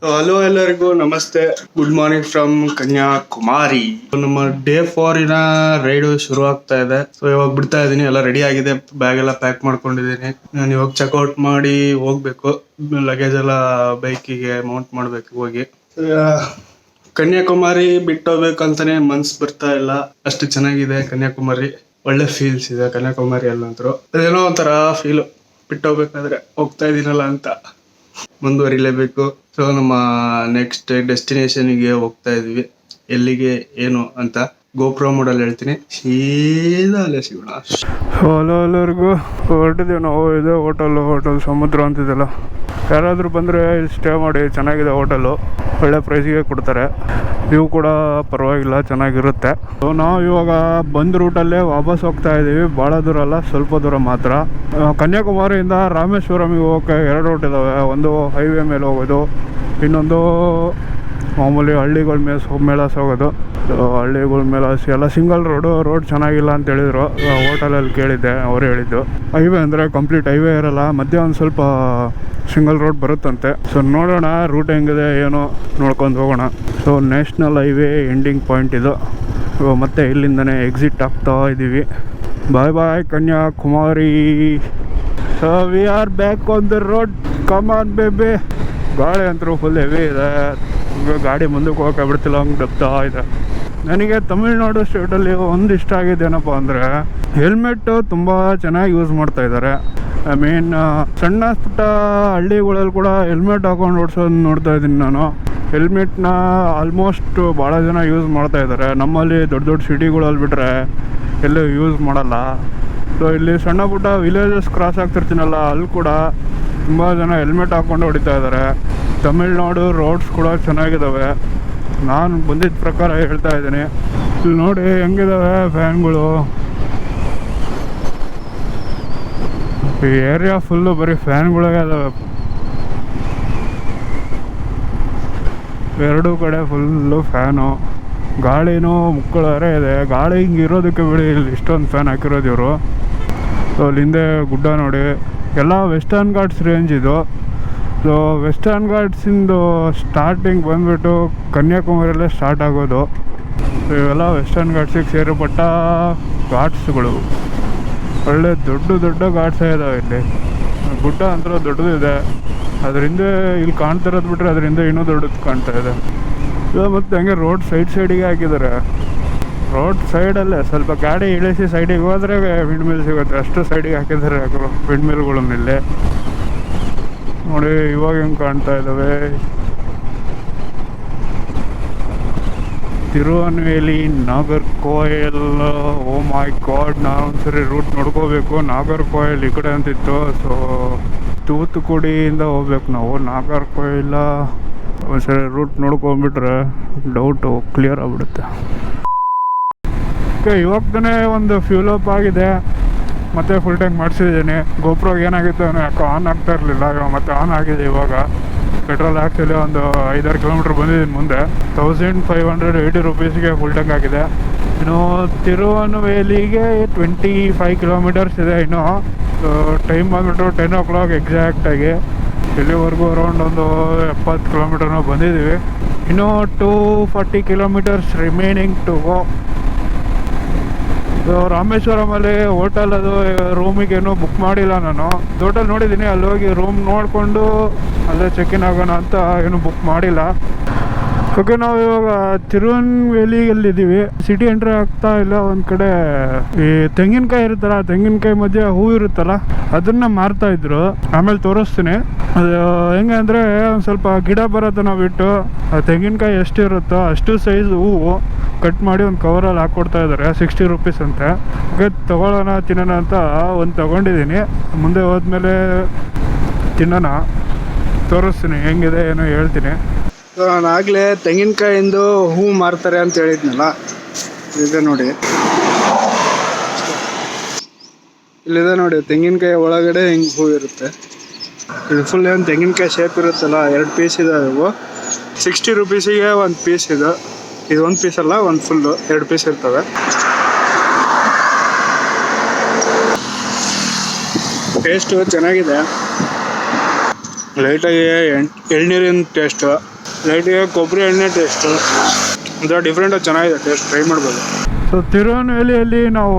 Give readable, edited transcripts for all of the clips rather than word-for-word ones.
Hello ಎಲ್ಲರಿಗೂ ನಮಸ್ತೆ, good morning from Kanyakumari. ನಮ್ಮ ಡೇ 4 ರೈಡ್ ಶುರು ಆಗ್ತಾ ಇದೆ. ಸೊ ಇವಾಗ ಬಿಡ್ತಾ ಇದೀನಿ, ಎಲ್ಲ ರೆಡಿ ಆಗಿದೆ, ಬ್ಯಾಗ್ ಎಲ್ಲ ಪ್ಯಾಕ್ ಮಾಡ್ಕೊಂಡಿದ್ದೀನಿ. ನಾನು ಇವಾಗ ಚೆಕ್ಔಟ್ ಮಾಡಿ ಹೋಗ್ಬೇಕು. ಲಗೇಜ್ ಎಲ್ಲ ಬೈಕಿಗೆ ಮೌಂಟ್ ಮಾಡ್ಬೇಕು ಹೋಗಿ. ಕನ್ಯಾಕುಮಾರಿ ಬಿಟ್ಟೋಗ್ಬೇಕಂತಾನೆ ಮನ್ಸ್ ಬರ್ತಾ ಇಲ್ಲ, ಅಷ್ಟು ಚೆನ್ನಾಗಿದೆ ಕನ್ಯಾಕುಮಾರಿ. ಒಳ್ಳೆ ಫೀಲ್ಸ್ ಇದೆ ಕನ್ಯಾಕುಮಾರಿ ಅಲ್ಲಂತರೂ. ಅದೇನೋ ಒಂಥರ ಫೀಲ್, ಬಿಟ್ಟೋಗ್ಬೇಕಾದ್ರೆ ಹೋಗ್ತಾ ಇದೀನಲ್ಲ ಅಂತ ಮುಂದುವರಿಲೇಬೇಕು. ಸೊ ನಮ್ಮ ನೆಕ್ಸ್ಟ್ ಡೆಸ್ಟಿನೇಷನ್ಗೆ ಹೋಗ್ತಾ ಇದೀವಿ. ಎಲ್ಲಿಗೆ ಏನು ಅಂತ ಗೋಪ್ರೋ ಮೋಡಲ್ಲಿ ಹೇಳ್ತೀನಿ, ಸೀದಾ ಅಲ್ಲೇ ಸಿಗೋಣ. ಹಲೋ ಎಲ್ಲರಿಗೂ, ಹೊರಟಿದ್ದೀವಿ ನಾವು. ಇದೆ ಹೋಟೆಲ್ ಸಮುದ್ರ ಅಂತಿದೆಲ್ಲ. ಯಾರಾದರೂ ಬಂದರೆ ಇಲ್ಲಿ ಸ್ಟೇ ಮಾಡಿ, ಚೆನ್ನಾಗಿದೆ ಹೋಟೆಲು, ಒಳ್ಳೆ ಪ್ರೈಸಿಗೆ ಕೊಡ್ತಾರೆ. ವ್ಯೂ ಕೂಡ ಪರವಾಗಿಲ್ಲ, ಚೆನ್ನಾಗಿರುತ್ತೆ. ಸೊ ನಾವು ಇವಾಗ ಬಂದ ರೂಟಲ್ಲೇ ವಾಪಸ್ ಹೋಗ್ತಾ ಇದ್ದೀವಿ. ಭಾಳ ದೂರ ಅಲ್ಲ, ಸ್ವಲ್ಪ ದೂರ ಮಾತ್ರ. ಕನ್ಯಾಕುಮಾರಿಯಿಂದ ರಾಮೇಶ್ವರಮಿಗೆ ಹೋಗೋಕ್ಕೆ 2 ರೂಟ್ ಇದ್ದಾವೆ. ಒಂದು ಹೈವೇ ಮೇಲೆ ಹೋಗೋದು, ಇನ್ನೊಂದು ಮಾಮೂಲಿ ಹಳ್ಳಿಗಳ ಮೇಲಾಸ್ ಹೋಗೋದು. ಹಳ್ಳಿಗಳ ಮೇಲಾಸ್ ಎಲ್ಲ ಸಿಂಗಲ್ ರೋಡ್ ಚೆನ್ನಾಗಿಲ್ಲ ಅಂತ ಹೇಳಿದರು. ಹೋಟೆಲಲ್ಲಿ ಕೇಳಿದ್ದೆ, ಅವರು ಹೇಳಿದ್ದು ಹೈವೇ ಅಂದರೆ ಕಂಪ್ಲೀಟ್ ಹೈವೇ ಇರಲ್ಲ, ಮಧ್ಯೆ ಒಂದು ಸ್ವಲ್ಪ ಸಿಂಗಲ್ ರೋಡ್ ಬರುತ್ತಂತೆ. ಸೊ ನೋಡೋಣ ರೂಟ್ ಹೆಂಗಿದೆ ಏನೋ ನೋಡ್ಕೊಂಡು ಹೋಗೋಣ. So national highway ending point ಇದು. ಮತ್ತೆ ಇಲ್ಲಿಂದನೇ ಎಕ್ಸಿಟ್ ಆಗ್ತಾ ಇದ್ದೀವಿ. Bye bye Kanyakumari. So we are back on the road, come on baby. ಗಾಳಿ ಅಂತೂ ಫುಲ್ ಹೆವಿ ಇದೆ, ಗಾಡಿ ಮುಂದಕ್ಕೆ ಹೋಗಕ್ಕೆ ಬಿಡ್ತಿಲ್ಲ, ಹಂಗೆ ದಬ್ತಾ ಇದೆ. ನನಗೆ ತಮಿಳ್ನಾಡು ಸ್ಟೇಟಲ್ಲಿ ಒಂದು ಇಷ್ಟ ಆಗಿದ್ದೇನಪ್ಪ ಅಂದರೆ, ಹೆಲ್ಮೆಟ್ಟು ತುಂಬ ಚೆನ್ನಾಗಿ ಯೂಸ್ ಮಾಡ್ತಾ ಇದ್ದಾರೆ. ಐ ಮೀನ್ ಸಣ್ಣ ಪುಟ್ಟ ಹಳ್ಳಿಗಳಲ್ಲಿ ಕೂಡ ಹೆಲ್ಮೆಟ್ ಹಾಕೊಂಡು ಓಡಿಸೋದು ನೋಡ್ತಾ ಇದ್ದೀನಿ ನಾನು. ಹೆಲ್ಮೆಟ್ನ ಆಲ್ಮೋಸ್ಟ್ ಭಾಳ ಜನ ಯೂಸ್ ಮಾಡ್ತಾ ಇದ್ದಾರೆ. ನಮ್ಮಲ್ಲಿ ದೊಡ್ಡ ಸಿಟಿಗಳಲ್ಲಿ ಬಿಟ್ಟರೆ ಎಲ್ಲೂ ಯೂಸ್ ಮಾಡಲ್ಲ. ಸೊ ಇಲ್ಲಿ ಸಣ್ಣ ಪುಟ್ಟ ವಿಲೇಜಸ್ ಕ್ರಾಸ್ ಆಗ್ತಿರ್ತೀನಲ್ಲ, ಅಲ್ಲಿ ಕೂಡ ತುಂಬ ಜನ ಹೆಲ್ಮೆಟ್ ಹಾಕ್ಕೊಂಡು ಹೊಡಿತಾ ಇದ್ದಾರೆ. ತಮಿಳ್ನಾಡು ರೋಡ್ಸ್ ಕೂಡ ಚೆನ್ನಾಗಿದ್ದಾವೆ, ನಾನು ಬಂದಿದ್ದ ಪ್ರಕಾರ ಹೇಳ್ತಾ ಇದ್ದೀನಿ. ಇಲ್ಲಿ ನೋಡಿ ಹೆಂಗಿದ್ದಾವೆ ಫ್ಯಾನ್ಗಳು. ಈ ಏರಿಯಾ ಫುಲ್ಲು ಬರೀ ಫ್ಯಾನ್ಗಳೇ ಇದಾವೆ, ಎರಡೂ ಕಡೆ ಫುಲ್ಲು ಫ್ಯಾನು. ಗಾಳಿನೂ ಮುಕ್ಕಳರೆ ಇದೆ. ಗಾಳಿ ಹಿಂಗೆ ಇರೋದಕ್ಕೆ ಬಿಡಿ, ಇಲ್ಲಿ ಇಷ್ಟೊಂದು ಫ್ಯಾನ್ ಹಾಕಿರೋದು ಇವರು. ಸೊ ಅಲ್ಲಿಂದೆ ಗುಡ್ಡ ನೋಡಿ, ಎಲ್ಲ ವೆಸ್ಟರ್ನ್ ಘಾಟ್ಸ್ ರೇಂಜ್ ಇದು. ಸೊ ವೆಸ್ಟರ್ನ್ ಘಾಟ್ಸಿಂದು ಸ್ಟಾರ್ಟಿಂಗ್ ಬಂದುಬಿಟ್ಟು ಕನ್ಯಾಕುಮಾರಿಯಲ್ಲೇ ಸ್ಟಾರ್ಟ್ ಆಗೋದು. ಇವೆಲ್ಲ ವೆಸ್ಟರ್ನ್ ಘಾಟ್ಸಿಗೆ ಸೇರಿಪಟ್ಟ ಘಾಟ್ಸ್ಗಳು. ಒಳ್ಳೆ ದೊಡ್ಡ ಘಾಟ್ಸೇ ಇದಾವೆ ಇಲ್ಲಿ. ಗುಡ್ಡ ಅಂತೂ ದೊಡ್ಡದಿದೆ, ಅದರಿಂದ ಇಲ್ಲಿ ಕಾಣ್ತಿರೋದು ಬಿಟ್ಟರೆ ಅದರಿಂದ ಇನ್ನೂ ದೊಡ್ಡದು ಕಾಣ್ತಾ ಇದೆ. ಮತ್ತು ಹಂಗೆ ರೋಡ್ ಸೈಡಿಗೆ ಹಾಕಿದ್ದಾರೆ. ರೋಡ್ ಸೈಡಲ್ಲೇ ಸ್ವಲ್ಪ ಗಾಡಿ ಇಳಿಸಿ ಸೈಡಿಗೆ ಹೋದರೆ ವಿಂಡ್ ಮಿಲ್ ಸಿಗುತ್ತೆ, ಅಷ್ಟು ಸೈಡಿಗೆ ಹಾಕಿದ್ದಾರೆ ವಿಂಡ್ ಮಿಲ್ಗಳನ್ನಿಲ್ಲಿ. ನೋಡಿ ಇವಾಗ ಹೆಂಗೆ ಕಾಣ್ತಾ ಇದ್ದಾವೆ. ತಿರುವನ್ವೇಲಿ, ನಾಗರ್ಕೋಯಿಲ್. ಓ ಮೈ ಗಾಡ್, ನಾವು ಒಂದ್ಸರಿ ರೂಟ್ ನೋಡ್ಕೋಬೇಕು. ನಾಗರ್ಕೋಯಿಲ್ ಈ ಕಡೆ ಅಂತಿತ್ತು. ಸೊ ತೂತುಕುಡಿಯಿಂದ ಹೋಗ್ಬೇಕು ನಾವು ನಾಗರ್ಕೋಯಿಲ. ಒಂದ್ಸರಿ ರೂಟ್ ನೋಡ್ಕೊಂಡ್ಬಿಟ್ರೆ ಡೌಟು ಕ್ಲಿಯರ್ ಆಗಿಬಿಡುತ್ತೆ. ಓಕೆ, ಇವಾಗ ತಾನೇ ಒಂದು ಫ್ಯೂಲಪ್ ಆಗಿದೆ, ಮತ್ತೆ ಫುಲ್ ಟ್ಯಾಂಕ್ ಮಾಡಿಸಿದ್ದೀನಿ. ಗೋಪ್ರೋಗೆ ಏನಾಗಿತ್ತು ಯಾಕೋ ಆನ್ ಆಗ್ತಾ ಇರಲಿಲ್ಲ, ಇವಾಗ ಮತ್ತೆ ಆನ್ ಆಗಿದೆ. ಇವಾಗ ಪೆಟ್ರೋಲ್ ಆ್ಯಕ್ಚುಲಿ ಒಂದು 5-6 ಕಿಲೋಮೀಟ್ರ್ ಬಂದಿದ್ದೀನಿ ಮುಂದೆ. 1580 ರೂಪೀಸ್ಗೆ ಫುಲ್ ಟ್ಯಾಂಕ್ ಆಗಿದೆ. ಇನ್ನು ತಿರುವನ್ವೇಲಿಗೆ 25 ಕಿಲೋಮೀಟರ್ಸ್ ಇದೆ ಇನ್ನು. ಟೈಮ್ ಬಂದ್ಬಿಟ್ಟು 10 o'clock ಎಕ್ಸಾಕ್ಟಾಗಿ. ಇಲ್ಲಿವರೆಗೂ ಅರೌಂಡ್ ಒಂದು 70 ಕಿಲೋಮೀಟರ್ನ ಬಂದಿದ್ದೀವಿ. ಇನ್ನೂ 240 ಕಿಲೋಮೀಟರ್ಸ್ ರಿಮೈನಿಂಗ್ ಟು ಗೋ. ರಾಮೇಶ್ವರಮಲ್ಲಿ ಹೋಟೆಲ್ ಅದು ರೂಮಿಗೇನು ಬುಕ್ ಮಾಡಿಲ್ಲ ನಾನು. ಹೋಟೆಲ್ ನೋಡಿದ್ದೀನಿ, ಅಲ್ಲಿ ಹೋಗಿ ರೂಮ್ ನೋಡಿಕೊಂಡು ಅಲ್ಲೇ ಚೆಕ್-ಇನ್ ಆಗೋಣ ಅಂತ ಏನು ಬುಕ್ ಮಾಡಿಲ್ಲ. ಓಕೆ, ನಾವು ಇವಾಗ ತಿರುವನ್ವೇಲಿಯಲ್ಲಿದ್ದೀವಿ. ಸಿಟಿ ಎಂಟ್ರಿ ಆಗ್ತಾ ಇಲ್ಲ. ಒಂದು ಕಡೆ ಈ ತೆಂಗಿನಕಾಯಿ ಇರುತ್ತಲ್ಲ, ತೆಂಗಿನಕಾಯಿ ಮಧ್ಯೆ ಹೂ ಇರುತ್ತಲ್ಲ, ಅದನ್ನ ಮಾರ್ತಾ ಇದ್ರು. ಆಮೇಲೆ ತೋರಿಸ್ತೀನಿ. ಅದು ಹೆಂಗೆ ಅಂದರೆ, ಒಂದು ಸ್ವಲ್ಪ ಗಿಡ ಬರೋದನ್ನ ಬಿಟ್ಟು ಆ ತೆಂಗಿನಕಾಯಿ ಎಷ್ಟಿರುತ್ತೋ ಅಷ್ಟು ಸೈಜ್ ಹೂವು ಕಟ್ ಮಾಡಿ ಒಂದು ಕವರಲ್ಲಿ ಹಾಕ್ಕೊಡ್ತಾ ಇದ್ದಾರೆ. 60 ರೂಪೀಸ್ ಅಂತೆ. ಓಕೆ, ತೊಗೊಳ್ಳೋಣ ತಿನ್ನೋಣ ಅಂತ ಒಂದು ತೊಗೊಂಡಿದ್ದೀನಿ. ಮುಂದೆ ಹೋದ್ಮೇಲೆ ತಿನ್ನೋಣ, ತೋರಿಸ್ತೀನಿ ಹೆಂಗಿದೆ ಏನೋ ಹೇಳ್ತೀನಿ. ನಾನಾಗಲೇ ತೆಂಗಿನಕಾಯಿಂದು ಹೂ ಮಾರ್ತಾರೆ ಅಂತ ಹೇಳಿದ್ನಲ್ಲ, ಇದೆ ನೋಡಿ, ಇಲ್ಲಿದೆ ನೋಡಿ. ತೆಂಗಿನಕಾಯಿ ಒಳಗಡೆ ಹಿಂಗೆ ಹೂ ಇರುತ್ತೆ. ಇದು ಫುಲ್ ಏನು ತೆಂಗಿನಕಾಯಿ ಶೇಪ್ ಇರುತ್ತಲ್ಲ, 2 ಪೀಸ್ ಇದಾವೆ ಇವು. 60 ರೂಪೀಸಿಗೆ ಒಂದು ಪೀಸ್ ಇದು. ಇದು ಒಂದು ಪೀಸ್ ಅಲ್ಲ, ಒಂದು ಫುಲ್ಲು 2 ಪೀಸ್ ಇರ್ತವೆ. ಟೇಸ್ಟು ಚೆನ್ನಾಗಿದೆ. ಲೈಟಾಗಿ ಎಳ್ನೀರಿನ ಟೇಸ್ಟು, ಲೈಟಾಗಿ ಕೊಬ್ಬರಿ ಎಣ್ಣೆ ಟೇಸ್ಟು, ಒಂಥರ ಡಿಫ್ರೆಂಟಾಗಿ ಚೆನ್ನಾಗಿದೆ ಟೇಸ್ಟ್, ಟ್ರೈ ಮಾಡ್ಬೋದು. ಸೊ ತಿರುವನಹಳ್ಳಿಯಲ್ಲಿ ನಾವು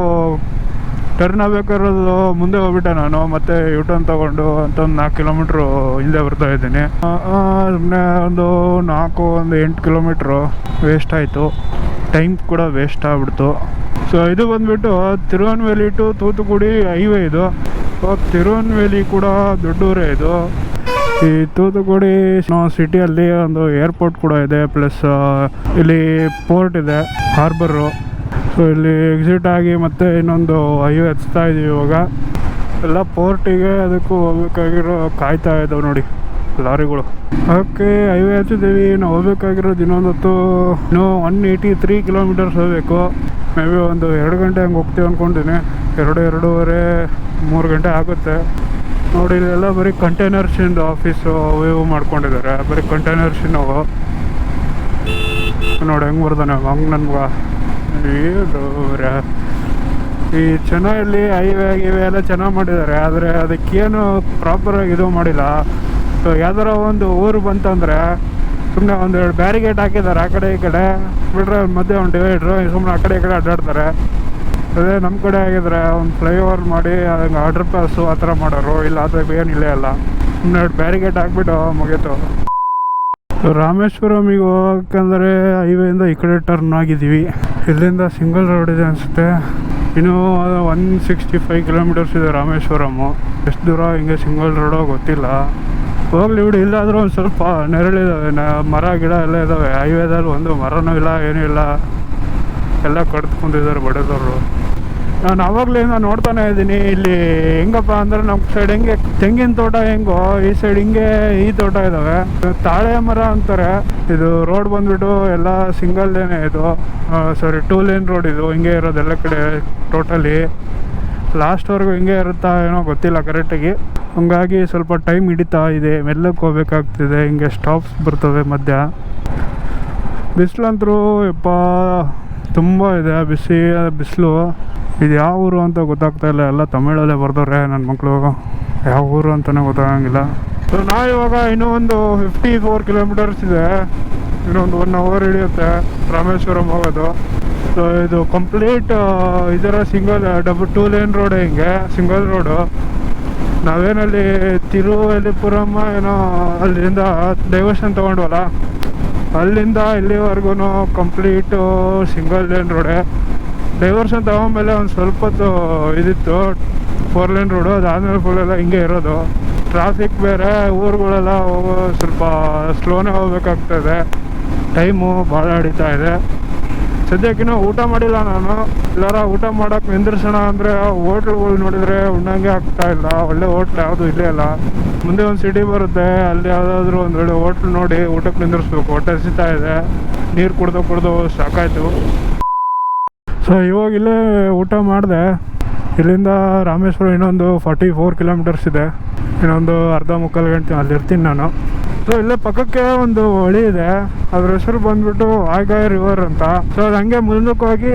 ಟರ್ನ್ ಆಗಬೇಕಾಗಿರೋದು ಮುಂದೆ ಹೋಗ್ಬಿಟ್ಟೆ ನಾನು, ಮತ್ತೆ ಯೂಟರ್ನ್ ತೊಗೊಂಡು ಅಂತ ಒಂದು 4 ಕಿಲೋಮೀಟ್ರು ಹಿಂದೆ ಬರ್ತಾ ಇದ್ದೀನಿ. ಸುಮ್ಮನೆ ಒಂದು 8 ಕಿಲೋಮೀಟ್ರು ವೇಸ್ಟ್ ಆಯಿತು, ಟೈಮ್ ಕೂಡ ವೇಸ್ಟ್ ಆಗ್ಬಿಡ್ತು. ಸೊ ಇದು ಬಂದುಬಿಟ್ಟು ತಿರುವನಹಳ್ಳಿ ಟು ತೂತುಕುಡಿ ಹೈವೇ ಇದು. ತಿರುವನಹಳ್ಳಿ ಕೂಡ ದೊಡ್ಡೂರೇ ಇದು. ಈ ತೂತುಕುಡಿ ಸಿಟಿಯಲ್ಲಿ ಒಂದು ಏರ್ಪೋರ್ಟ್ ಕೂಡ ಇದೆ, ಪ್ಲಸ್ ಇಲ್ಲಿ ಪೋರ್ಟ್ ಇದೆ, ಹಾರ್ಬರು. ಸೊ ಇಲ್ಲಿ ಎಕ್ಸಿಟ್ ಆಗಿ ಮತ್ತೆ ಇನ್ನೊಂದು ಹೈವೇ ಹಚ್ತಾ ಇದೀವಿ ಇವಾಗ. ಎಲ್ಲ ಪೋರ್ಟಿಗೆ ಅದಕ್ಕೂ ಹೋಗ್ಬೇಕಾಗಿರೋ ಕಾಯ್ತಾ ಇದ್ದಾವೆ ನೋಡಿ ಲಾರಿಗಳು. ಓಕೆ, ಹೈವೇ ಹಚ್ಚಿದ್ದೀವಿ. ನಾವು ಹೋಗ್ಬೇಕಾಗಿರೋದು ಇನ್ನೊಂದೊತ್ತು ಇನ್ನೂ 183 ಕಿಲೋಮೀಟರ್ಸ್ ಹೋಗಬೇಕು. ಮೇ ಬಿ ಒಂದು 2 ಗಂಟೆ ಹಂಗೆ ಹೋಗ್ತೀವಿ ಅಂದ್ಕೊಂಡಿನಿ. 2-2.5 3 ಗಂಟೆ ಆಗುತ್ತೆ ನೋಡಿ. ಇಲ್ಲೆಲ್ಲ ಬರೀ ಕಂಟೈನರ್ಸಿಂದು ಆಫೀಸು ಇವು ಮಾಡ್ಕೊಂಡಿದ್ದಾರೆ, ಬರೀ ಕಂಟೈನರ್ಸಿನವು ನೋಡಿ ಹೆಂಗೆ ಬರ್ತಾನೆ ಹಂಗೆ ನನ್ಗೆ. ಈ ಚೆನ್ನೈಯಲ್ಲಿ ಹೈವೇ ಎಲ್ಲ ಚೆನ್ನಾಗಿ ಮಾಡಿದ್ದಾರೆ, ಆದರೆ ಅದಕ್ಕೇನು ಪ್ರಾಪರಾಗಿ ಇದು ಮಾಡಿಲ್ಲ. ಸೊ ಯಾವ್ದಾರ ಒಂದು ಊರು ಬಂತಂದರೆ ಸುಮ್ಮನೆ 1-2 ಬ್ಯಾರಿಗೇಟ್ ಹಾಕಿದ್ದಾರೆ ಆ ಕಡೆ ಈ ಕಡೆ, ಬಿಟ್ರೆ ಮಧ್ಯೆ ಒಂದು ಡಿವೈಡ್ರು, ಸುಮ್ಮನೆ ಆ ಕಡೆ ಈ ಕಡೆ ಅಡ್ಡಾಡ್ತಾರೆ. ಅದೇ ನಮ್ಮ ಕಡೆ ಆಗಿದ್ರೆ ಒಂದು ಫ್ಲೈಓವರ್ ಮಾಡಿ ಹಂಗೆ ಅಂಡರ್ ಪಾಸು ಆ ಥರ ಮಾಡೋರು. ಇಲ್ಲ ಅದಾಗ ಏನಿಲ್ಲ ಅಲ್ಲ, ಸುಮ್ಮನೆ ಬ್ಯಾರಿಗೇಟ್ ಹಾಕ್ಬಿಟ್ಟು ಮುಗೀತು. ರಾಮೇಶ್ವರಮಿಗೆ ಹೋಗಬೇಕಂದ್ರೆ ಹೈವೇಯಿಂದ ಈ ಕಡೆ ಟರ್ನ್ ಆಗಿದ್ದೀವಿ. ಇಲ್ಲಿಂದ ಸಿಂಗಲ್ ರೋಡ್ ಇದೆ ಅನಿಸುತ್ತೆ. ಇನ್ನೂ 165 ಕಿಲೋಮೀಟರ್ಸ್ ಇದೆ ರಾಮೇಶ್ವರಮು. ಎಷ್ಟು ದೂರ ಹಿಂಗೆ ಸಿಂಗಲ್ ರೋಡೋ ಗೊತ್ತಿಲ್ಲ. ಹೋಗ್ಲಿ ಬಿಡಿ, ಇಲ್ಲಾದರೂ ಒಂದು ಸ್ವಲ್ಪ ನೆರಳಿದ್ದಾವೆ, ಮರ ಗಿಡ ಎಲ್ಲ ಇದ್ದಾವೆ. ಹೈವೇದಲ್ಲಿ ಒಂದು ಮರನೂ ಇಲ್ಲ, ಏನೂ ಇಲ್ಲ, ಎಲ್ಲ ಕಡ್ದುಕೊಂಡಿದ್ದಾರೆ ಬಡದವರು. ನಾನು ಆವಾಗಲಿಂದ ನೋಡ್ತಾನೆ ಇದ್ದೀನಿ. ಇಲ್ಲಿ ಹೆಂಗಪ್ಪ ಅಂದರೆ ನಮ್ಮ ಸೈಡ್ ಹೆಂಗೆ ತೆಂಗಿನ ತೋಟ ಹೆಂಗೋ, ಈ ಸೈಡ್ ಹಿಂಗೆ ಈ ತೋಟ ಇದ್ದಾವೆ. ತಾಳೆ ಮರ ಅಂತಾರೆ. ಇದು ರೋಡ್ ಬಂದುಬಿಟ್ಟು ಎಲ್ಲ ಸಿಂಗಲ್ ಲೇನೇ ಇದು, ಸಾರಿ 2 ಲೇನ್ ರೋಡ್ ಇದು. ಹಿಂಗೆ ಇರೋದು ಎಲ್ಲ ಕಡೆ ಟೋಟಲಿ. ಲಾಸ್ಟ್ವರೆಗೂ ಹಿಂಗೆ ಇರುತ್ತಾ ಏನೋ ಗೊತ್ತಿಲ್ಲ ಕರೆಕ್ಟಾಗಿ. ಹಂಗಾಗಿ ಸ್ವಲ್ಪ ಟೈಮ್ ಹಿಡಿತಾ ಇದೆ, ಮೆಲ್ಲಕ್ಕೆ ಹೋಗ್ಬೇಕಾಗ್ತಿದೆ. ಹಿಂಗೆ ಸ್ಟಾಪ್ಸ್ ಬರ್ತವೆ ಮಧ್ಯ. ಬಿಸಿಲಂತರೂ ಯಪ್ಪ ತುಂಬ ಇದೆ, ಬಿಸಿಲು. ಇದು ಯಾವ ಊರು ಅಂತ ಗೊತ್ತಾಗ್ತಾಯಿಲ್ಲ, ಎಲ್ಲ ತಮಿಳಲ್ಲೇ ಬರ್ದವ್ರೆ ನನ್ನ ಮಕ್ಕಳು. ಯಾವ ಊರು ಅಂತಲೇ ಗೊತ್ತಾಗಂಗಿಲ್ಲ. ಸೊ ನಾವಿವಾಗ ಇನ್ನೂ ಒಂದು 54 ಕಿಲೋಮೀಟರ್ಸ್ ಇದೆ, ಇನ್ನೊಂದು 1 ಅವರ್ ಹಿಡಿಯುತ್ತೆ ರಾಮೇಶ್ವರಂ ಹೋಗೋದು. ಸೊ ಇದು ಕಂಪ್ಲೀಟ್ ಇದರ ಸಿಂಗಲ್ 2 ಲೇನ್ ರೋಡ್, ಹಿಂಗೆ ಸಿಂಗಲ್ ರೋಡು. ನಾವೇನಲ್ಲಿ ತಿರುವಲ್ಲಿಪುರಂ ಏನೋ ಅಲ್ಲಿಂದ ಡೈವರ್ಷನ್ ತೊಗೊಂಡ್ವಲ್ಲ, ಅಲ್ಲಿಂದ ಇಲ್ಲಿವರೆಗೂ ಕಂಪ್ಲೀಟು ಸಿಂಗಲ್ ಲೇನ್ ರೋಡೆ. ಡೈವರ್ಷನ್ ತಗೊಂಡ್ಮೇಲೆ ಒಂದು ಸ್ವಲ್ಪ ಹೊತ್ತು ಇದಿತ್ತು 4 ಲೇನ್ ರೋಡು, ಅದಾದಮೇಲೆ ಫುಲ್ಲೆಲ್ಲ ಹಿಂಗೆ ಇರೋದು. ಟ್ರಾಫಿಕ್ ಬೇರೆ, ಊರುಗಳೆಲ್ಲ ಹೋಗೋ ಸ್ವಲ್ಪ ಸ್ಲೋನೇ ಹೋಗ್ಬೇಕಾಗ್ತದೆ. ಟೈಮು ಭಾಳ ಹಿಡಿತಾ ಇದೆ. ಸದ್ಯಕ್ಕಿನ್ನೂ ಊಟ ಮಾಡಿಲ್ಲ ನಾನು. ಎಲ್ಲಾರ ಊಟ ಮಾಡೋಕ್ಕೆ ನಿಂದಿರ್ಸೋಣ ಅಂದರೆ ಹೋಟ್ಲುಗಳು ನೋಡಿದರೆ ಉಣ್ಣಂಗೆ ಆಗ್ತಾಯಿಲ್ಲ. ಒಳ್ಳೆ ಹೋಟ್ಲ್ ಯಾವುದು ಇಲ್ಲೇ ಇಲ್ಲ. ಮುಂದೆ ಒಂದು ಸಿಟಿ ಬರುತ್ತೆ, ಅಲ್ಲಿ ಯಾವುದಾದ್ರೂ ಒಂದು ಒಳ್ಳೆ ಹೋಟ್ಲು ನೋಡಿ ಊಟಕ್ಕೆ ನಿಂದಿರಿಸ್ಬೇಕು. ಹೊಟ್ಟೆ ಹಸಿತಾ ಇದೆ, ನೀರು ಕುಡ್ದು ಸಾಕಾಯಿತು. ಸೊ ಇವಾಗ ಇಲ್ಲೇ ಊಟ ಮಾಡಿದೆ. ಇಲ್ಲಿಂದ ರಾಮೇಶ್ವರ ಇನ್ನೊಂದು 44 ಕಿಲೋಮೀಟರ್ಸ್ ಇದೆ. ಇನ್ನೊಂದು ಅರ್ಧ ಮುಕ್ಕಾಲು ಗಂಟೆ ಅಲ್ಲಿರ್ತೀನಿ ನಾನು. ಸೊ ಇಲ್ಲೇ ಪಕ್ಕಕ್ಕೆ ಒಂದು ಹೊಳಿ ಇದೆ, ಅದ್ರ ಹೆಸರು ಬಂದ್ಬಿಟ್ಟು ವಾಯ್ಗಾಯ್ ರಿವರ್ ಅಂತ. ಸೊ ಅದು ಹಂಗೆ ಮುಂದಕ್ಕೆ ಹೋಗಿ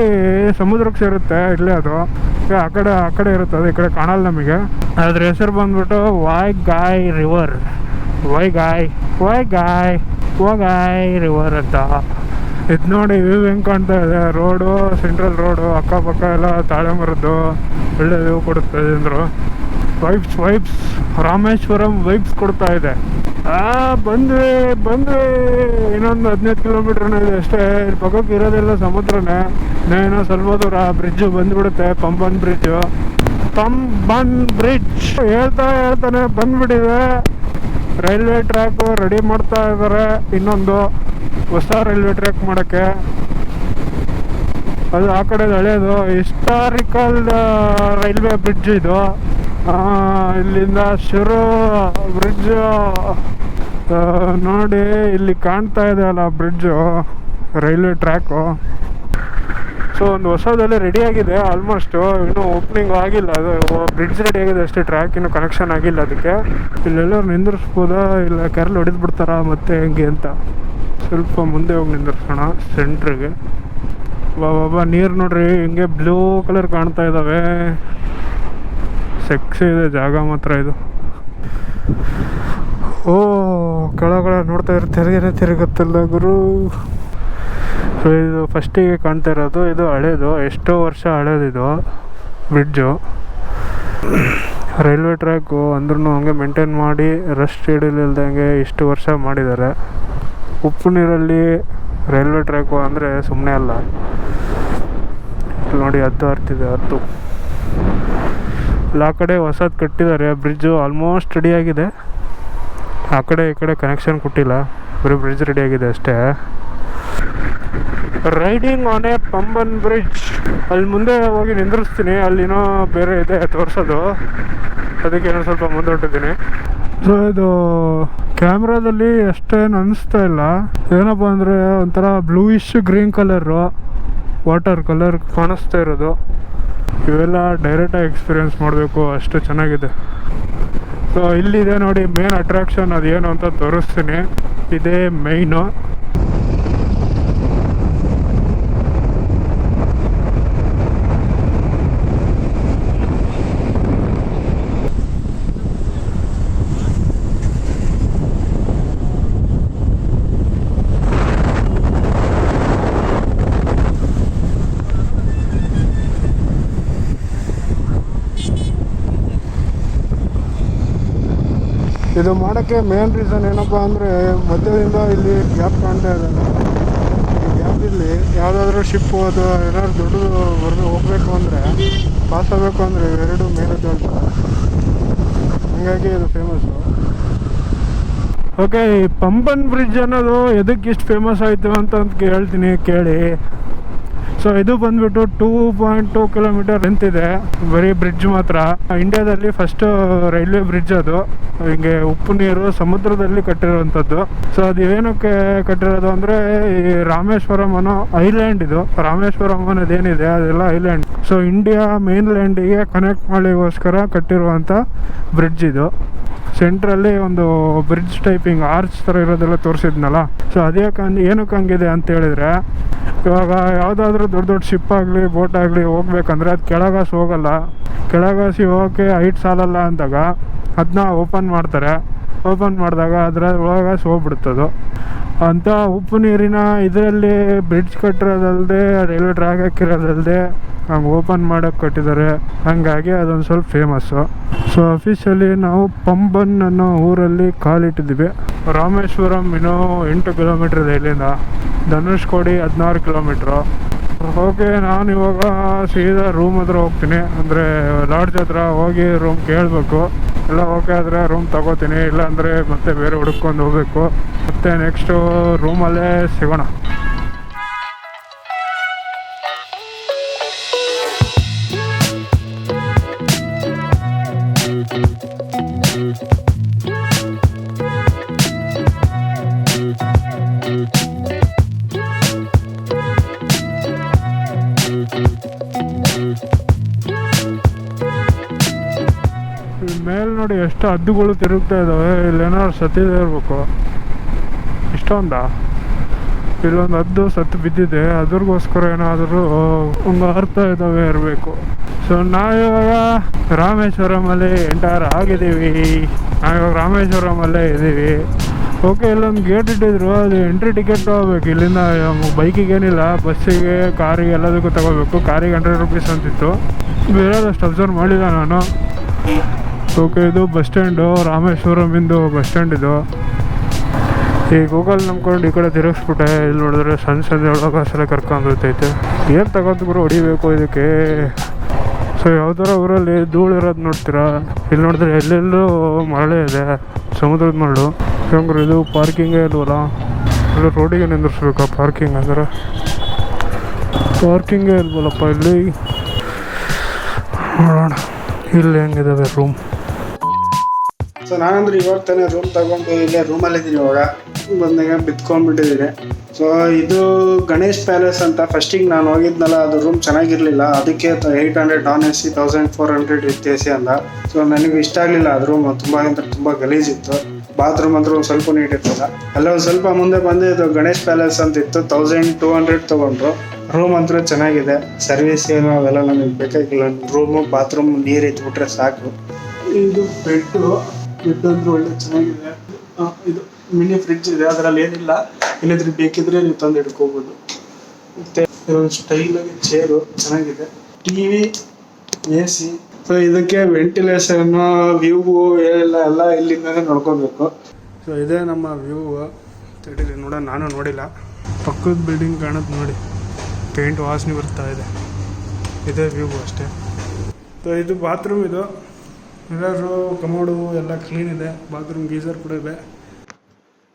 ಸಮುದ್ರಕ್ಕೆ ಸೇರುತ್ತೆ. ಇಲ್ಲೇ ಅದು ಆ ಕಡೆ ಇರುತ್ತೆ, ಅದು ಈ ಕಡೆ ಕಾಣಲ್ಲ ನಮಗೆ. ಅದ್ರ ಹೆಸರು ಬಂದ್ಬಿಟ್ಟು ವಾಯ್ಗಾಯ್ ರಿವರ್, ವಾಯ್ಗಾಯ್ ರಿವರ್ ಅಂತ. ಇದು ನೋಡಿ ವ್ಯೂ ಹೆಂಗೆ ಕಾಣ್ತಾ ಇದೆ. ರೋಡು, ಸೆಂಟ್ರಲ್ ರೋಡು, ಅಕ್ಕಪಕ್ಕ ಎಲ್ಲ ತಾಳೆ ಮರದ್ದು ಒಳ್ಳೆ ವ್ಯೂ ಕೊಡುತ್ತೆ ಅಂದರು. ವೈಬ್ಸ್ ರಾಮೇಶ್ವರಂ ವೈಬ್ಸ್ ಕೊಡ್ತಾ ಇದೆ. ಬಂದ್ವಿ ಇನ್ನೊಂದು 15 ಕಿಲೋಮೀಟರ್ನ ಇದೆ ಅಷ್ಟೇ. ಇಲ್ಲಿ ಪಕ್ಕಕ್ಕೆ ಇರೋದೆಲ್ಲ ಸಮುದ್ರನೇ. ಏನೋ ಸ್ವಲ್ಪ ದೂರ ಬ್ರಿಡ್ಜು ಬಂದ್ಬಿಡುತ್ತೆ, ಪಂಬನ್ ಬ್ರಿಡ್ಜು. ಹೇಳ್ತಾನೆ ಬಂದ್ಬಿಟ್ಟಿದೆ. ರೈಲ್ವೆ ಟ್ರ್ಯಾಕು ರೆಡಿ ಮಾಡ್ತಾ ಇದ್ದಾರೆ, ಇನ್ನೊಂದು ಹೊಸ ರೈಲ್ವೆ ಟ್ರ್ಯಾಕ್ ಮಾಡೋಕ್ಕೆ. ಅದು ಆ ಕಡೆ ಹಳೇದು ಹಿಸ್ಟಾರಿಕಲ್ ರೈಲ್ವೆ ಬ್ರಿಡ್ಜ್ ಇದು. ಇಲ್ಲಿಂದ ಶಿರು ಬ್ರಿಡ್ಜ್ ನೋಡಿ, ಇಲ್ಲಿ ಕಾಣ್ತಾ ಇದೆ ಅಲ್ಲ ಬ್ರಿಡ್ಜು, ರೈಲ್ವೆ ಟ್ರ್ಯಾಕು. ಸೊ ಒಂದು ಹೊಸದಲ್ಲೇ ರೆಡಿಯಾಗಿದೆ ಆಲ್ಮೋಸ್ಟು, ಇನ್ನೂ ಓಪನಿಂಗ್ ಆಗಿಲ್ಲ. ಅದು ಬ್ರಿಡ್ಜ್ ರೆಡಿ ಆಗಿದೆ ಅಷ್ಟೇ, ಟ್ರ್ಯಾಕ್ ಇನ್ನೂ ಕನೆಕ್ಷನ್ ಆಗಿಲ್ಲ ಅದಕ್ಕೆ. ಇಲ್ಲೆಲ್ಲರೂ ನಿಂದಿರಿಸ್ಬೋದಾ, ಇಲ್ಲ ಕೆರಳು ಹೊಡೆದು ಬಿಡ್ತಾರಾ ಮತ್ತೆ ಹೆಂಗೆ ಅಂತ. ಸ್ವಲ್ಪ ಮುಂದೆ ಹೋಗಿ ನಿಂದಿರ್ಸೋಣ ಸೆಂಟ್ರಿಗೆ. ಬಾಬಾ ನೀರು ನೋಡ್ರಿ ಹಿಂಗೆ ಬ್ಲೂ ಕಲರ್ ಕಾಣ್ತಾ ಇದ್ದಾವೆ. ಸೆಕ್ಸಿ ಇದೆ ಜಾಗ ಮಾತ್ರ ಇದು. ಓ ಕೆಳಗಡೆ ನೋಡ್ತಾ ಇರೋ ತೆರೆಗೇನೆ ತಿರುಗುತ್ತಲ್ಲ ಗುರು. ಇದು ಫಸ್ಟಿಗೆ ಕಾಣ್ತಾ ಇರೋದು, ಇದು ಹಳೇದು, ಎಷ್ಟೋ ವರ್ಷ ಹಳೇದಿದು ಬ್ರಿಡ್ಜು. ರೈಲ್ವೆ ಟ್ರ್ಯಾಕು ಅಂದ್ರೂ ಹಂಗೆ ಮೇಂಟೈನ್ ಮಾಡಿ ರಸ್ಟ್ ಹಿಡಿಲಿಲ್ದಂಗೆ ಇಷ್ಟು ವರ್ಷ ಮಾಡಿದ್ದಾರೆ. ಉಪ್ಪು ನೀರಲ್ಲಿ ರೈಲ್ವೆ ಟ್ರ್ಯಾಕು ಅಂದರೆ ಸುಮ್ಮನೆ ಅಲ್ಲ. ನೋಡಿ ಹದ್ದು ಹರ್ತಿದೆ, ಹದ್ದು. ಆ ಕಡೆ ಹೊಸದು ಕಟ್ಟಿದ್ದಾರೆ, ಬ್ರಿಡ್ಜು ಆಲ್ಮೋಸ್ಟ್ ರೆಡಿಯಾಗಿದೆ. ಆ ಕಡೆ ಈ ಕಡೆ ಕನೆಕ್ಷನ್ ಕೊಟ್ಟಿಲ್ಲ, ಬರೀ ಬ್ರಿಡ್ಜ್ ರೆಡಿಯಾಗಿದೆ ಅಷ್ಟೇ. Riding on A Pamban bridge. ಅಲ್ಲಿ ಮುಂದೆ ಹೋಗಿ ನಿಂದ್ರಿಸ್ತೀನಿ, ಅಲ್ಲಿನೋ ಬೇರೆ ಇದೆ ತೋರಿಸೋದು, ಅದಕ್ಕೆ ಏನೋ ಸ್ವಲ್ಪ ಮುಂದೆ ಹೊಟ್ಟಿದ್ದೀನಿ. ಸೊ ಇದು ಕ್ಯಾಮ್ರಾದಲ್ಲಿ ಅಷ್ಟೇನು ಅನ್ನಿಸ್ತಾ ಇಲ್ಲ. ಏನಪ್ಪ ಅಂದರೆ ಒಂಥರ bluish green colour, water colour ಕಾಣಿಸ್ತಾ ಇರೋದು. ಇವೆಲ್ಲ ಡೈರೆಕ್ಟಾಗಿ ಎಕ್ಸ್ಪೀರಿಯೆನ್ಸ್ ಮಾಡಬೇಕು, ಅಷ್ಟು ಚೆನ್ನಾಗಿದೆ. ಸೊ ಇಲ್ಲಿದೆ ನೋಡಿ ಮೇನ್ ಅಟ್ರಾಕ್ಷನ್, ಅದೇನು ಅಂತ ತೋರಿಸ್ತೀನಿ. ಇದೇ ಮೈನು. ಇದು ಮಾಡೋಕ್ಕೆ ಮೇನ್ ರೀಸನ್ ಏನಪ್ಪ ಅಂದರೆ ಮಧ್ಯದಿಂದ ಇಲ್ಲಿ ಗ್ಯಾಪ್ ಕಾಣ್ತಾ ಇದ್ದಾನೆ. ಈ ಗ್ಯಾಪಲ್ಲಿ ಯಾವುದಾದ್ರೂ ಶಿಪ್ಪು ಅದು ಏನಾದ್ರು ದೊಡ್ಡದು ಹೋಗಬೇಕು ಅಂದರೆ, ಪಾಸ್ ಆಗಬೇಕು ಅಂದರೆ ಇವೆರಡು ಮೇಲೆ ಹೇಳ್ತಾರೆ. ಹಾಗಾಗಿ ಇದು ಫೇಮಸ್ಸು. ಓಕೆ, ಈ ಪಂಬನ್ ಬ್ರಿಡ್ಜ್ ಅನ್ನೋದು ಎದಕ್ಕೆ ಇಷ್ಟು ಫೇಮಸ್ ಆಯಿತು ಅಂತ ಹೇಳ್ತೀನಿ ಕೇಳಿ. ಸೊ ಇದು ಬಂದ್ಬಿಟ್ಟು 2.2 ಕಿಲೋಮೀಟರ್ ನಿಂತಿದೆ, ಬರೀ ಬ್ರಿಡ್ಜ್ ಮಾತ್ರ. ಇಂಡಿಯಾದಲ್ಲಿ ಫಸ್ಟ್ ರೈಲ್ವೆ ಬ್ರಿಡ್ಜ್ ಅದು. ಹಿಂಗೆ ಉಪ್ಪು ನೀರು ಸಮುದ್ರದಲ್ಲಿ ಕಟ್ಟಿರುವಂಥದ್ದು. ಸೊ ಅದು ಏನಕ್ಕೆ ಕಟ್ಟಿರೋದು ಅಂದರೆ, ಈ ರಾಮೇಶ್ವರಂ ಅನ್ನೋ ಐಲ್ಯಾಂಡ್, ಇದು ರಾಮೇಶ್ವರಂ ಅನ್ನೋದೇನಿದೆ ಅದೆಲ್ಲ ಐಲ್ಯಾಂಡ್. ಸೊ ಇಂಡಿಯಾ ಮೇನ್ ಲ್ಯಾಂಡಿಗೆ ಕನೆಕ್ಟ್ ಮಾಡಿಗೋಸ್ಕರ ಕಟ್ಟಿರುವಂಥ ಬ್ರಿಡ್ಜ್ ಇದು. ಸೆಂಟ್ರಲ್ಲಿ ಒಂದು ಬ್ರಿಡ್ಜ್ ಟೈಪಿಂಗ್ ಆರ್ಚ್ ಥರ ಇರೋದೆಲ್ಲ ತೋರಿಸಿದ್ನಲ್ಲ. ಸೊ ಅದೇ ಏನಕ್ಕೆ ಹಂಗಿದೆ ಅಂತ ಹೇಳಿದರೆ, ಇವಾಗ ಯಾವುದಾದ್ರೂ ದೊಡ್ಡ ದೊಡ್ಡ ಶಿಪ್ ಆಗಲಿ ಬೋಟ್ ಆಗಲಿ ಹೋಗ್ಬೇಕಂದ್ರೆ ಅದು ಕೆಳಗಾಸಿ ಹೋಗಲ್ಲ. ಕೆಳಗಾಸಿ ಹೋಗೋಕ್ಕೆ ಹೈಟ್ ಸಾಲಲ್ಲ ಅಂದಾಗ ಅದನ್ನ ಓಪನ್ ಮಾಡ್ತಾರೆ. ಓಪನ್ ಮಾಡಿದಾಗ ಅದರ ಒಳಗಾಸಿ ಹೋಗ್ಬಿಡ್ತದು ಅಂತ. ಉಪ್ಪು ನೀರಿನ ಇದರಲ್ಲಿ ಬ್ರಿಡ್ಜ್ ಕಟ್ಟಿರೋದಲ್ಲದೆ, ರೈಲ್ವೆ ಟ್ರ್ಯಾಕ್ ಹಾಕಿರೋದಲ್ಲದೆ ಹಂಗೆ ಓಪನ್ ಮಾಡೋಕ್ಕೆ ಕಟ್ಟಿದ್ದಾರೆ. ಹಾಗಾಗಿ ಅದೊಂದು ಸ್ವಲ್ಪ ಫೇಮಸ್ಸು. ಸೊ ಅಫಿಷಿಯಲಿ ನಾವು ಪಂಬನ್ ಅನ್ನೋ ಊರಲ್ಲಿ ಕಾಲಿಟ್ಟಿದ್ದೀವಿ. ರಾಮೇಶ್ವರಂ ಇನ್ನೂ 8 ಕಿಲೋಮೀಟ್ರ್ ಇದೆ ಇಲ್ಲಿಂದ. ಧನುಷ್ಕೋಡಿ 16 ಕಿಲೋಮೀಟ್ರು. ಓಕೆ, ನಾನು ಇವಾಗ ಸೀದಾ ರೂಮ್ ಹತ್ರ ಹೋಗ್ತೀನಿ. ಅಂದರೆ ಲಾಡ್ಜ್ ಹತ್ರ ಹೋಗಿ ರೂಮ್ ಕೇಳಬೇಕು. ಎಲ್ಲ ಓಕೆ ಆದರೆ ರೂಮ್ ತಗೋತೀನಿ, ಇಲ್ಲಾಂದರೆ ಮತ್ತೆ ಬೇರೆ ಹುಡ್ಕೊಂಡು ಹೋಗಬೇಕು. ಮತ್ತು ನೆಕ್ಸ್ಟು ರೂಮಲ್ಲೇ ಸಿಗೋಣ. ಮೇಲೆ ನೋಡಿ ಎಷ್ಟು ಹದ್ದುಗಳು ತಿರುಗ್ತಾ ಇದ್ದಾವೆ. ಇಲ್ಲೇನಾದ್ರು ಸತ್ತಿದೆ ಇರಬೇಕು. ಇಷ್ಟೊಂದ ಇಲ್ಲೊಂದು ಹದ್ದು ಸತ್ತು ಬಿದ್ದಿದೆ, ಅದ್ರಿಗೋಸ್ಕರ ಏನಾದರೂ ಒಂದು ಅರ್ಥ ಇದ್ದಾವೆ ಇರಬೇಕು. ಸೊ ನಾವಿವಾಗ ರಾಮೇಶ್ವರಮಲ್ಲಿ ಎಂಟರ್ ಆಗಿದ್ದೀವಿ. ನಾವಿವಾಗ ರಾಮೇಶ್ವರಮಲ್ಲೇ ಇದ್ದೀವಿ. ಓಕೆ, ಇಲ್ಲೊಂದು ಗೇಟ್ ಇಟ್ಟಿದ್ರು, ಅದು ಎಂಟ್ರಿ ಟಿಕೆಟ್ ತೊಗೋಬೇಕು. ಇಲ್ಲಿಂದ ಬೈಕಿಗೇನಿಲ್ಲ, ಬಸ್ಸಿಗೆ ಕಾರಿಗೆ ಎಲ್ಲದಕ್ಕೂ ತಗೋಬೇಕು. ಕಾರಿಗೆ 100 ರೂಪೀಸ್ ಅಂತಿತ್ತು. ಬೇರೆದಷ್ಟು ಅಬ್ಸರ್ವ್ ಮಾಡಿಲ್ಲ ನಾನು. ಓಕೆ, ಇದು ಬಸ್ ಸ್ಟ್ಯಾಂಡು, ರಾಮೇಶ್ವರಮಿಂದು ಬಸ್ ಸ್ಟ್ಯಾಂಡ್ ಇದು. ಈ ಗೂಗಲ್ ನಂಬ್ಕೊಂಡು ಈ ಕಡೆ ತಿರುಗಿಸ್ಬಿಟ್ಟೆ. ಇಲ್ಲಿ ನೋಡಿದ್ರೆ ಸಂಜೆ ಒಳಗೆ ಸಲ ಕರ್ಕೊಂಡು ಹೋಗ್ತೈತೆ. ಏನು ತಗೊಂಡ್ರು ಹೊಡಿಬೇಕು ಇದಕ್ಕೆ. ಸೊ ಯಾವ್ದಾರ ಊರಲ್ಲಿ ಧೂಳಿರೋದು ನೋಡ್ತೀರಾ, ಇಲ್ಲಿ ನೋಡಿದ್ರೆ ಎಲ್ಲೆಲ್ಲೂ ಮರಳೆ ಇದೆ, ಸಮುದ್ರದ ಮರಳು. ಯಾಕಂದ್ರೆ ಇದು ಪಾರ್ಕಿಂಗೇ ಇಲ್ವಲ್ಲ, ಇಲ್ಲ ರೋಡಿಗೆ ನಿಂದಿರ್ಸ್ಬೇಕಾ ಪಾರ್ಕಿಂಗ್ ಅಂದರೆ? ಪಾರ್ಕಿಂಗೇ ಇಲ್ವಲ್ಲಪ್ಪ ಇಲ್ಲಿ. ನೋಡೋಣ ಇಲ್ಲಿ ಹೆಂಗಿದಾವೆ ರೂಮ್. ಸೊ ನಾನಂದ್ರೆ ಇವಾಗ ತಾನೇ ರೂಮ್ ತಗೊಂಡು ಇಲ್ಲೇ ರೂಮಲ್ಲಿದ್ದೀನಿ. ಇವಾಗ ಬಂದಾಗ ಬಿತ್ಕೊಂಡ್ಬಿಟ್ಟಿದ್ದೀನಿ. ಸೊ ಇದು ಗಣೇಶ್ ಪ್ಯಾಲೇಸ್ ಅಂತ. ಫಸ್ಟಿಗೆ ನಾನು ಹೋಗಿದ್ನಲ್ಲ, ಅದು ರೂಮ್ ಚೆನ್ನಾಗಿರಲಿಲ್ಲ. ಅದಕ್ಕೆ 800 ನಾನ್ AC, 1400 ವಿತ್ AC ಅಂದ. ಸೊ ನನಗೆ ಇಷ್ಟ ಆಗಲಿಲ್ಲ ಅದು ರೂಮ್. ತುಂಬ ಗಲೀಜಿತ್ತು. ಬಾತ್ರೂಮ್ ಅಂದ್ರೆ ಒಂದು ಸ್ವಲ್ಪ ನೀಟ್ ಇರ್ತಲ್ಲ. ಅಲ್ಲ ಒಂದು ಸ್ವಲ್ಪ ಮುಂದೆ ಬಂದು ಇದು ಗಣೇಶ್ ಪ್ಯಾಲೇಸ್ ಅಂತ ಇತ್ತು. 1200 ತೊಗೊಂಡ್ರು. ರೂಮ್ ಅಂತೂ ಚೆನ್ನಾಗಿದೆ. ಸರ್ವಿಸ್ ಏನು ಅವೆಲ್ಲ ನಮಗೆ ಬೇಕಾಗಿಲ್ಲ. ರೂಮು ಬಾತ್ರೂಮ್ ನೀರು ಇಟ್ಬಿಟ್ರೆ ಸಾಕು. ಇದು ಬೆಡ್ಡು ಅಂದ್ರೆ ಒಳ್ಳೆ ಚೆನ್ನಾಗಿದೆ. ಇದು ಮಿನಿ ಫ್ರಿಡ್ಜ್ ಇದೆ, ಅದರಲ್ಲಿ ಏನಿಲ್ಲ, ಏನಿದ್ರೆ ಬೇಕಿದ್ರೆ ನೀವು ತಂದು ಇಟ್ಕೋಬೋದು. ಮತ್ತೆ ಇದೊಂದು ಸ್ಟೈಲ್ ಆಗಿ ಚೇರು ಚೆನ್ನಾಗಿದೆ, ಟಿವಿ, AC. ಸೊ ಇದಕ್ಕೆ ವೆಂಟಿಲೇಷನ್, ವ್ಯೂ ಎಲ್ಲ ಇಲ್ಲಿಂದಾನೆ ನೋಡ್ಕೋಬೇಕು. ಸೊ ಇದೇ ನಮ್ಮ ವ್ಯೂ. ತಡೀರಿ ನೋಡೋಣ, ನಾನು ನೋಡಿಲ್ಲ. ಪಕ್ಕದ ಬಿಲ್ಡಿಂಗ್ ಕಾಣುತ್ತೆ ನೋಡಿ, ಪೇಂಟ್ ವಾಸನೆ ಬರ್ತಾ ಇದೆ. ಇದೇ ವ್ಯೂ ಅಷ್ಟೇ. ಸೊ ಇದು ಬಾತ್ರೂಮ್, ಇದು ಮಿರರು, ಕಮೋಡು ಎಲ್ಲ ಕ್ಲೀನ್ ಇದೆ. ಬಾತ್ರೂಮ್ ಗೀಸರ್ ಕೂಡ ಇದೆ.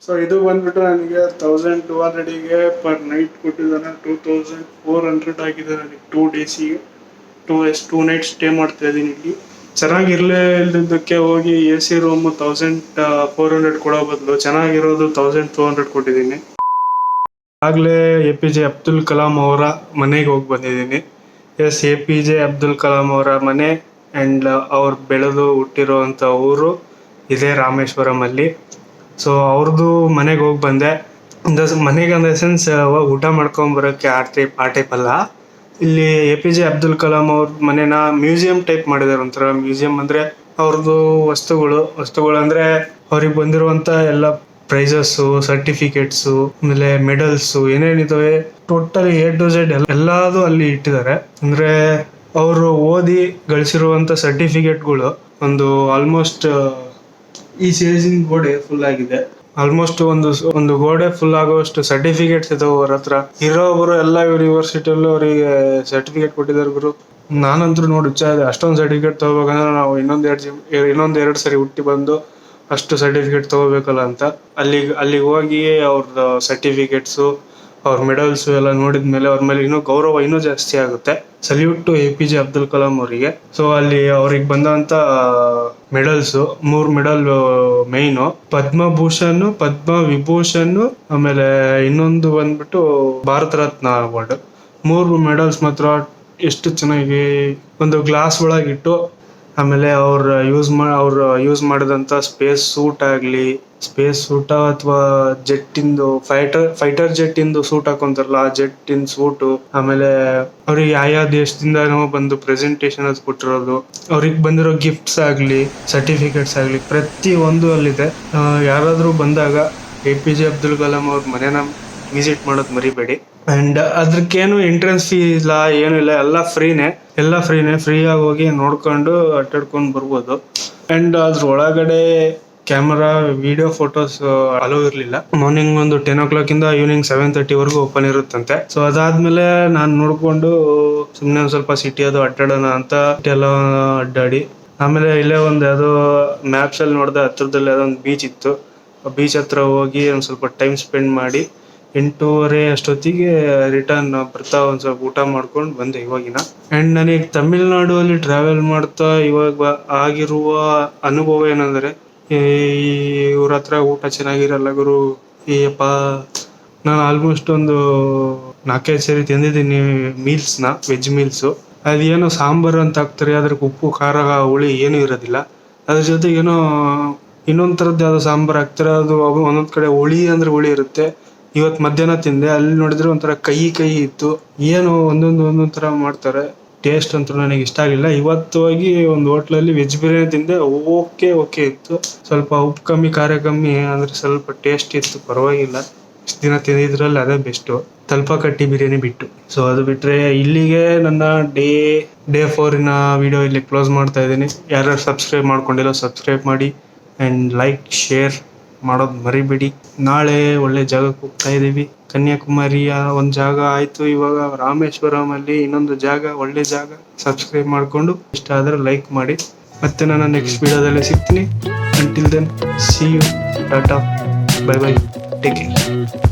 ಸೊ ಇದು ಬಂದ್ಬಿಟ್ಟು ನನಗೆ 1200ಗೆ ಪರ್ ನೈಟ್ ಕೊಟ್ಟಿದ್ದಾನೆ. 2400 ಆಗಿದೆ ನನಗೆ 2 ಡೇಸಿಗೆ. 2 ನೈಟ್ ಸ್ಟೇ ಮಾಡ್ತಾ ಇದ್ದೀನಿ ಇಲ್ಲಿ. ಚೆನ್ನಾಗಿರ್ಲೇ ಇಲ್ದಿದ್ದಕ್ಕೆ ಹೋಗಿ AC ರೂಮ್ 1400 ಕೊಡೋ ಬದಲು ಚೆನ್ನಾಗಿರೋದು 1200 ಕೊಟ್ಟಿದ್ದೀನಿ. ಆಗಲೇ APJ ಅಬ್ದುಲ್ ಕಲಾಂ ಅವರ ಮನೆಗೆ ಹೋಗಿ ಬಂದಿದ್ದೀನಿ. ಎಸ್, APJ ಅಬ್ದುಲ್ ಕಲಾಂ ಅವರ ಮನೆ ಆ್ಯಂಡ್ ಅವ್ರು ಬೆಳೆದು ಹುಟ್ಟಿರೋವಂಥ ಊರು ಇದೇ ರಾಮೇಶ್ವರಮಲ್ಲಿ. ಸೊ ಅವ್ರದ್ದು ಮನೆಗೆ ಹೋಗಿ ಬಂದೆ. ಮನೆಗೆ ಅಂದ ಸೆನ್ಸ್ ಊಟ ಮಾಡ್ಕೊಂಬರೋಕ್ಕೆ ಆ ಟೈಪ್ ಅಲ್ಲ. ಇಲ್ಲಿ APJ ಅಬ್ದುಲ್ ಕಲಾಂ ಅವ್ರ ಮನೆನ ಮ್ಯೂಸಿಯಂ ಟೈಪ್ ಮಾಡಿದ್ದಾರೆ. ಒಂಥರ ಮ್ಯೂಸಿಯಂ ಅಂದರೆ ಅವ್ರದ್ದು ವಸ್ತುಗಳು ಅಂದರೆ ಅವ್ರಿಗೆ ಬಂದಿರುವಂಥ ಎಲ್ಲ ಪ್ರೈಸಸ್ಸು, ಸರ್ಟಿಫಿಕೇಟ್ಸು, ಆಮೇಲೆ ಮೆಡಲ್ಸು ಏನೇನಿದಾವೆ ಟೋಟಲಿ A to Z ಎಲ್ಲದೂ ಅಲ್ಲಿ ಇಟ್ಟಿದ್ದಾರೆ. ಅಂದರೆ ಅವರು ಓದಿ ಗಳಿಸಿರುವಂಥ ಸರ್ಟಿಫಿಕೇಟ್ಗಳು ಒಂದು ಆಲ್ಮೋಸ್ಟ್ ಈ ಸೇಜಿಂಗ್ ಗೋಡೆ ಫುಲ್ ಆಗಿದೆ. ಆಲ್ಮೋಸ್ಟ್ ಒಂದು ಗೋಡೆ ಫುಲ್ ಆಗುವಷ್ಟು ಸರ್ಟಿಫಿಕೇಟ್ಸ್ ಇದಾವೆ ಅವ್ರ ಹತ್ರ. ಇರೋಬ್ರು ಎಲ್ಲ ಯೂನಿವರ್ಸಿಟಿಯಲ್ಲೂ ಅವರಿಗೆ ಸರ್ಟಿಫಿಕೇಟ್ ಕೊಟ್ಟಿದ್ದಾರೆ ಗುರು. ನಾನಂತೂ ನೋಡಿ ಇದೆ, ಅಷ್ಟೊಂದು ಸರ್ಟಿಫಿಕೇಟ್ ತಗೋಬೇಕಂದ್ರೆ ನಾವು ಇನ್ನೊಂದೆರಡು ಸರಿ ಹುಟ್ಟಿ ಬಂದು ಅಷ್ಟು ಸರ್ಟಿಫಿಕೇಟ್ ತಗೋಬೇಕಲ್ಲ ಅಂತ ಅಲ್ಲಿಗೆ ಹೋಗಿ ಅವ್ರದ್ದು ಸರ್ಟಿಫಿಕೇಟ್ಸು, ಅವ್ರ ಮೆಡಲ್ಸು ಎಲ್ಲ ನೋಡಿದ್ಮೇಲೆ ಅವ್ರ ಮೇಲೆ ಗೌರವ ಇನ್ನೂ ಜಾಸ್ತಿ ಆಗುತ್ತೆ. Salute to APJ Abdul Kalam ಅವರಿಗೆ. ಸೊ ಅಲ್ಲಿ ಅವ್ರಿಗೆ ಬಂದಂತ medals 3 medal main, Padmabhushan, Padmavibhushan, ಆಮೇಲೆ ಇನ್ನೊಂದು ಬಂದ್ಬಿಟ್ಟು ಭಾರತ ರತ್ನ ಅವಾರ್ಡ್. 3 ಮೆಡಲ್ಸ್ ಮಾತ್ರ ಎಷ್ಟು ಚೆನ್ನಾಗಿ ಒಂದು ಗ್ಲಾಸ್ ಒಳಗಿಟ್ಟು, ಆಮೇಲೆ ಅವ್ರು ಯೂಸ್ ಮಾಡಿದಂಥ ಸ್ಪೇಸ್ ಸೂಟ ಅಥವಾ ಜೆಟ್ಟಿಂದು ಫೈಟರ್ ಜೆಟ್ಟಿಂದು ಸೂಟ್ ಹಾಕೊಂತಾರಲ್ಲ, ಆ ಜೆಟ್ಟಿನ ಸೂಟು, ಆಮೇಲೆ ಅವ್ರಿಗೆ ಯಾವ ದೇಶದಿಂದನೋ ಬಂದು ಪ್ರೆಸೆಂಟೇಷನ್ ಅದು ಕೊಟ್ಟಿರೋದು, ಅವ್ರಿಗೆ ಬಂದಿರೋ ಗಿಫ್ಟ್ಸ್ ಆಗಲಿ, ಸರ್ಟಿಫಿಕೇಟ್ಸ್ ಆಗಲಿ, ಪ್ರತಿ ಒಂದು ಅಲ್ಲಿದೆ. ಯಾರಾದರೂ ಬಂದಾಗ APJ ಅಬ್ದುಲ್ ಕಲಾಂ ಅವ್ರ ಮನೆನ ವಿಸಿಟ್ ಮಾಡೋದು ಮರಿಬೇಡಿ. ಆ್ಯಂಡ್ ಅದಕ್ಕೇನು ಎಂಟ್ರೆನ್ಸ್ ಫೀ ಇಲ್ಲ, ಏನೂ ಇಲ್ಲ, ಎಲ್ಲ ಫ್ರೀಯಾಗಿ ಹೋಗಿ ನೋಡ್ಕೊಂಡು ಅಡ್ಡಾಡ್ಕೊಂಡು ಬರ್ಬೋದು. ಆ್ಯಂಡ್ ಅದ್ರ ಒಳಗಡೆ ಕ್ಯಾಮರಾ, ವಿಡಿಯೋ, ಫೋಟೋಸ್ ಅಲೋ ಇರಲಿಲ್ಲ. ಮಾರ್ನಿಂಗ್ ಒಂದು 10 o'clock ಇಂದ ಈವ್ನಿಂಗ್ 7:30 ಓಪನ್ ಇರುತ್ತಂತೆ. ಸೊ ಅದಾದ್ಮೇಲೆ ನಾನು ನೋಡ್ಕೊಂಡು ಸುಮ್ಮನೆ ಒಂದು ಸ್ವಲ್ಪ ಸಿಟಿ ಅದು ಅಡ್ಡಾಡೋಣ ಅಂತ ಎಲ್ಲ ಅಡ್ಡಾಡಿ, ಆಮೇಲೆ ಇಲ್ಲೇ ಒಂದು ಯಾವುದೋ ಮ್ಯಾಪ್ಸಲ್ಲಿ ನೋಡಿದೆ, ಹತ್ರದಲ್ಲಿ ಯಾವುದೋ ಒಂದು ಬೀಚ್ ಇತ್ತು. ಆ ಬೀಚ್ ಹತ್ರ ಹೋಗಿ ಒಂದು ಸ್ವಲ್ಪ ಟೈಮ್ ಸ್ಪೆಂಡ್ ಮಾಡಿ 8:30 ಅಷ್ಟೊತ್ತಿಗೆ ರಿಟರ್ನ್ ಬರ್ತಾ ಒಂದು ಸ್ವಲ್ಪ ಊಟ ಮಾಡ್ಕೊಂಡು ಬಂದೆ ಇವಾಗಿನ. ಆ್ಯಂಡ್ ನನಗೆ ತಮಿಳ್ನಾಡಲ್ಲಿ ಟ್ರಾವೆಲ್ ಮಾಡ್ತಾ ಇವಾಗ ಆಗಿರುವ ಅನುಭವ ಏನಂದರೆ, ಇವ್ರ ಹತ್ರ ಊಟ ಚೆನ್ನಾಗಿರಲ್ಲ ಗುರು. ಏಪ್ಪ, ನಾನು ಆಲ್ಮೋಸ್ಟ್ ಒಂದು 4-5 ಸರಿ ತಿಂದಿದ್ದೀನಿ ಮೀಲ್ಸ್ನ, ವೆಜ್ ಮೀಲ್ಸು. ಅದೇನೋ ಸಾಂಬಾರು ಅಂತ ಹಾಕ್ತಾರೆ, ಅದ್ರಿಗೆ ಉಪ್ಪು, ಖಾರ, ಹುಳಿ ಏನೂ ಇರೋದಿಲ್ಲ. ಅದ್ರ ಜೊತೆಗೇನೋ ಇನ್ನೊಂದು ಥರದ್ದು ಯಾವುದೋ ಸಾಂಬಾರು ಹಾಕ್ತಾರೆ, ಅದು ಒಂದೊಂದು ಕಡೆ ಹುಳಿ ಇರುತ್ತೆ. ಇವತ್ತು ಮಧ್ಯಾಹ್ನ ತಿಂದೆ, ಅಲ್ಲಿ ನೋಡಿದ್ರೆ ಒಂಥರ ಕಹಿ ಇತ್ತು. ಏನು ಒಂದೊಂದು ಥರ ಮಾಡ್ತಾರೆ. ಟೇಸ್ಟ್ ಅಂತೂ ನನಗೆ ಇಷ್ಟ ಆಗಲಿಲ್ಲ. ಇವತ್ತು ಹೋಗಿ ಒಂದು ಹೋಟ್ಲಲ್ಲಿ ವೆಜ್ ಬಿರಿಯಾನಿ ತಿಂದೆ, ಓಕೆ ಇತ್ತು. ಸ್ವಲ್ಪ ಉಪ್ಪು ಕಮ್ಮಿ, ಖಾರ ಕಮ್ಮಿ, ಅಂದರೆ ಸ್ವಲ್ಪ ಟೇಸ್ಟ್ ಇತ್ತು, ಪರವಾಗಿಲ್ಲ. ಇಷ್ಟು ದಿನ ತಿಂದಿದ್ರಲ್ಲಿ ಅದೇ ಬೆಸ್ಟು, ತಲ್ಪಕಟ್ಟಿ ಬಿರಿಯಾನಿ ಬಿಟ್ಟು. ಸೊ ಅದು ಬಿಟ್ಟರೆ ಇಲ್ಲಿಗೆ ನನ್ನ ಡೇ 4 ವಿಡಿಯೋ ಇಲ್ಲಿ ಕ್ಲೋಸ್ ಮಾಡ್ತಾ ಇದ್ದೀನಿ. ಯಾರು ಸಬ್ಸ್ಕ್ರೈಬ್ ಮಾಡ್ಕೊಂಡಿಲ್ಲ ಸಬ್ಸ್ಕ್ರೈಬ್ ಮಾಡಿ, ಆ್ಯಂಡ್ ಲೈಕ್, ಶೇರ್ ಮಾಡೋದು ಮರಿಬೇಡಿ. ನಾಳೆ ಒಳ್ಳೆ ಜಾಗಕ್ಕೆ ಹೋಗ್ತಾ ಇದ್ದೀವಿ. ಕನ್ಯಾಕುಮಾರಿಯ ಒಂದು ಜಾಗ ಆಯಿತು, ಇವಾಗ ರಾಮೇಶ್ವರಮಲ್ಲಿ ಇನ್ನೊಂದು ಜಾಗ, ಒಳ್ಳೆ ಜಾಗ. ಸಬ್ಸ್ಕ್ರೈಬ್ ಮಾಡಿಕೊಂಡು ಇಷ್ಟ ಆದರೆ ಲೈಕ್ ಮಾಡಿ. ಮತ್ತೆ ನಾನು ನೆಕ್ಸ್ಟ್ ವಿಡಿಯೋದಲ್ಲಿ ಸಿಗ್ತೀನಿ. Until then, see you, tata, bye, take care.